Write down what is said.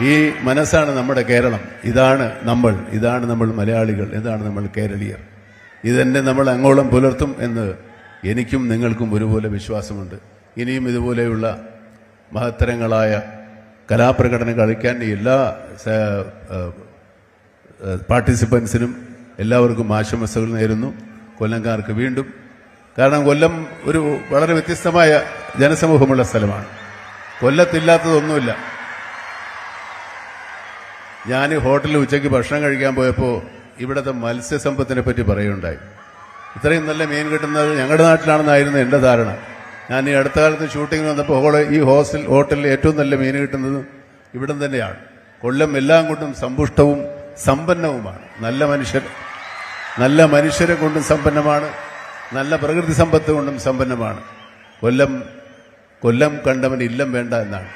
ഈ മനസ്സാണ് നമ്മുടെ കേരളം. ഇതാണ് നമ്മൾ മലയാളികൾ, ഇതാണ് നമ്മൾ കേരളീയർ. ഇതെന്നെ നമ്മൾ അങ്ങോളം പുലർത്തും എന്ന് എനിക്കും നിങ്ങൾക്കും ഒരുപോലെ വിശ്വാസമുണ്ട്. ഇനിയും ഇതുപോലെയുള്ള മഹത്തരങ്ങളായ കലാപ്രകടനം കളിക്കാൻ എല്ലാ പാർട്ടിസിപ്പൻസിനും എല്ലാവർക്കും ആശംസകൾ നേരുന്നു. കൊല്ലംകാർക്ക് വീണ്ടും, കാരണം കൊല്ലം ഒരു വളരെ വ്യത്യസ്തമായ ജനസമൂഹമുള്ള സ്ഥലമാണ്. കൊല്ലത്തില്ലാത്തതൊന്നുമില്ല. ഞാൻ ഹോട്ടലിൽ ഉച്ചയ്ക്ക് ഭക്ഷണം കഴിക്കാൻ പോയപ്പോൾ ഇവിടുത്തെ മത്സ്യസമ്പത്തിനെ പറ്റി പറയുകയുണ്ടായി. ഇത്രയും നല്ല മീൻ കിട്ടുന്നത് ഞങ്ങളുടെ നാട്ടിലാണെന്നായിരുന്നു എൻ്റെ ധാരണ. ഞാൻ ഈ അടുത്ത കാലത്ത് ഷൂട്ടിങ്ങിന് വന്നപ്പോൾ ഈ ഹോട്ടലിൽ ഏറ്റവും നല്ല മീൻ കിട്ടുന്നത് ഇവിടം തന്നെയാണ്. കൊല്ലം എല്ലാം കൊണ്ടും സമ്പുഷ്ടവും സമ്പന്നവുമാണ്. നല്ല മനുഷ്യരെ കൊണ്ടും സമ്പന്നമാണ്, നല്ല പ്രകൃതി സമ്പത്ത് കൊണ്ടും സമ്പന്നമാണ്. കൊല്ലം കണ്ടവൻ ഇല്ലം വേണ്ട എന്നാണ്.